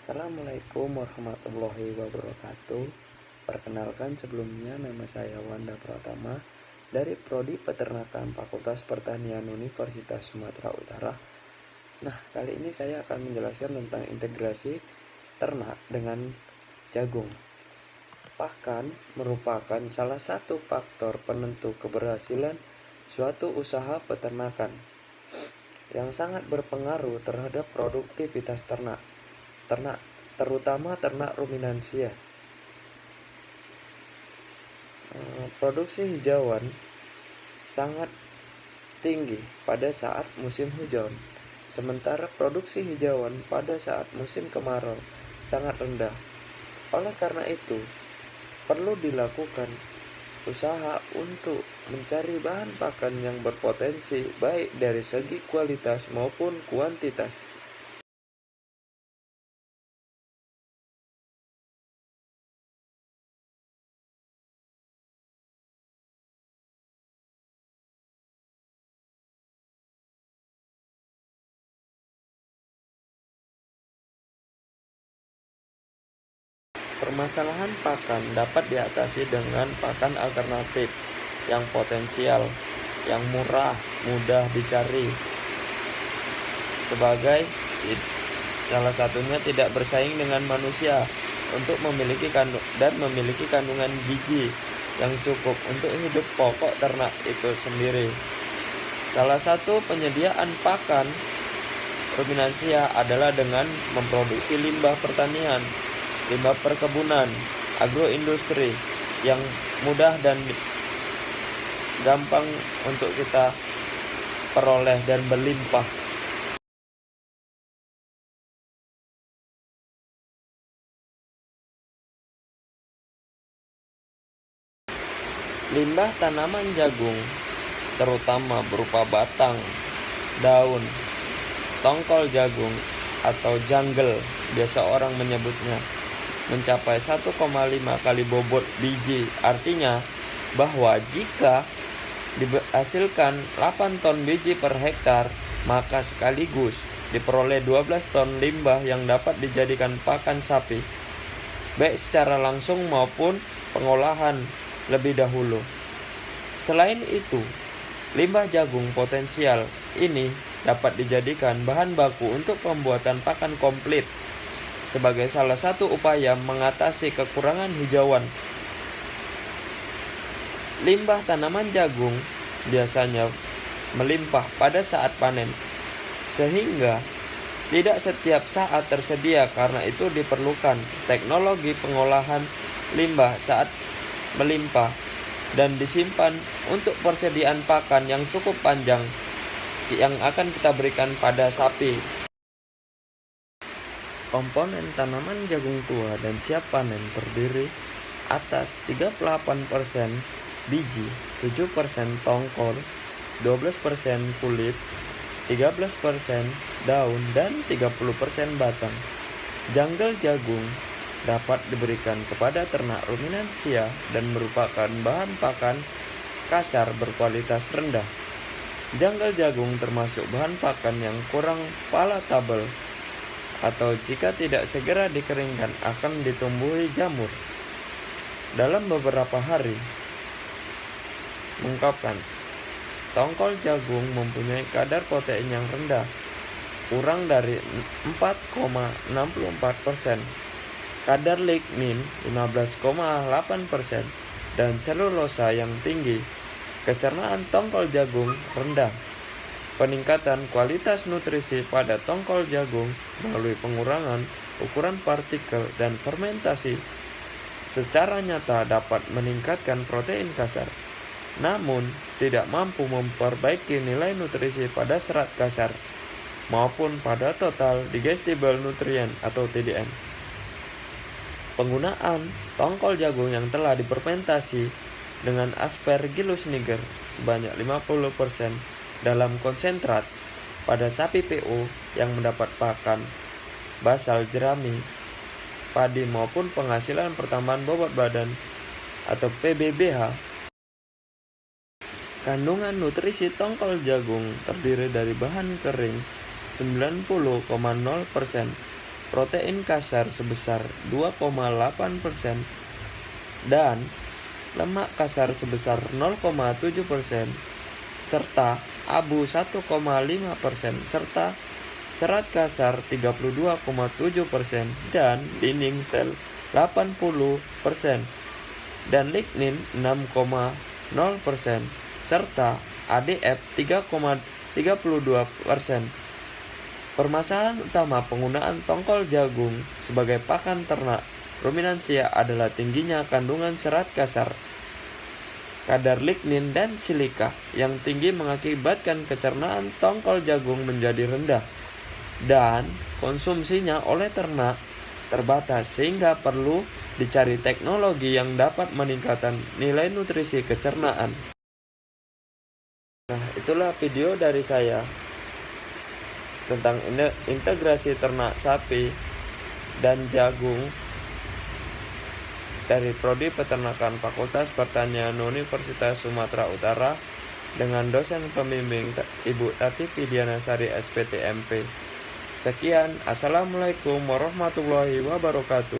Assalamualaikum warahmatullahi wabarakatuh. Perkenalkan sebelumnya, nama saya Wanda Pratama dari Prodi Peternakan Fakultas Pertanian Universitas Sumatera Utara. Nah, kali ini saya akan menjelaskan tentang integrasi ternak dengan jagung. Pakan merupakan salah satu faktor penentu keberhasilan suatu usaha peternakan yang sangat berpengaruh terhadap produktivitas ternak, terutama ternak ruminansia. Produksi hijauan sangat tinggi pada saat musim hujan, sementara produksi hijauan pada saat musim kemarau sangat rendah. Oleh karena itu, perlu dilakukan usaha untuk mencari bahan pakan yang berpotensi baik dari segi kualitas maupun kuantitas. Permasalahan pakan dapat diatasi dengan pakan alternatif yang potensial, yang murah, mudah dicari. Sebagai salah satunya tidak bersaing dengan manusia untuk memiliki kandungan gizi yang cukup untuk hidup pokok ternak itu sendiri. Salah satu penyediaan pakan ruminansia adalah dengan memproduksi limbah pertanian, limbah perkebunan, agroindustri yang mudah dan gampang untuk kita peroleh dan berlimpah. Limbah tanaman jagung, terutama berupa batang, daun, tongkol jagung atau jungle biasa orang menyebutnya, mencapai 1,5 kali bobot biji. Artinya bahwa jika dihasilkan 8 ton biji per hektar, maka sekaligus diperoleh 12 ton limbah yang dapat dijadikan pakan sapi, baik secara langsung maupun pengolahan lebih dahulu. Selain itu, limbah jagung potensial ini dapat dijadikan bahan baku untuk pembuatan pakan komplit sebagai salah satu upaya mengatasi kekurangan hijauan. Limbah tanaman jagung biasanya melimpah pada saat panen, sehingga tidak setiap saat tersedia. Karena itu diperlukan teknologi pengolahan limbah saat melimpah dan disimpan untuk persediaan pakan yang cukup panjang yang akan kita berikan pada sapi. Komponen tanaman jagung tua dan siap panen terdiri atas 38% biji, 7% tongkol, 12% kulit, 13% daun, dan 30% batang. Jungle jagung dapat diberikan kepada ternak ruminansia dan merupakan bahan pakan kasar berkualitas rendah. Jungle jagung termasuk bahan pakan yang kurang palatable, atau jika tidak segera dikeringkan akan ditumbuhi jamur dalam beberapa hari. Mengungkapkan, tongkol jagung mempunyai kadar protein yang rendah, kurang dari 4,64%, kadar lignin 15,8%, dan selulosa yang tinggi. Kecernaan tongkol jagung rendah. Peningkatan kualitas nutrisi pada tongkol jagung melalui pengurangan ukuran partikel dan fermentasi secara nyata dapat meningkatkan protein kasar, namun tidak mampu memperbaiki nilai nutrisi pada serat kasar maupun pada total digestible nutrient atau TDN. Penggunaan tongkol jagung yang telah difermentasi dengan Aspergillus niger sebanyak 50% dalam konsentrat pada sapi PO yang mendapat pakan basal jerami, padi maupun penghasilan pertambahan bobot badan atau PBBH. Kandungan nutrisi tongkol jagung terdiri dari bahan kering 90,0%, protein kasar sebesar 2,8% dan lemak kasar sebesar 0,7%, serta abu 1,5%, serta serat kasar 32,7% dan dinding sel 80%, dan lignin 6,0%, serta ADF 3,32%. Permasalahan utama penggunaan tongkol jagung sebagai pakan ternak ruminansia adalah tingginya kandungan serat kasar, kadar lignin dan silika yang tinggi mengakibatkan pencernaan tongkol jagung menjadi rendah dan konsumsinya oleh ternak terbatas, sehingga perlu dicari teknologi yang dapat meningkatkan nilai nutrisi kecernaan. Nah, itulah video dari saya tentang integrasi ternak sapi dan jagung dari Prodi Peternakan Fakultas Pertanian Universitas Sumatera Utara dengan dosen pembimbing Ibu Tati Fidianasari SPTMP. Sekian, Assalamualaikum warahmatullahi wabarakatuh.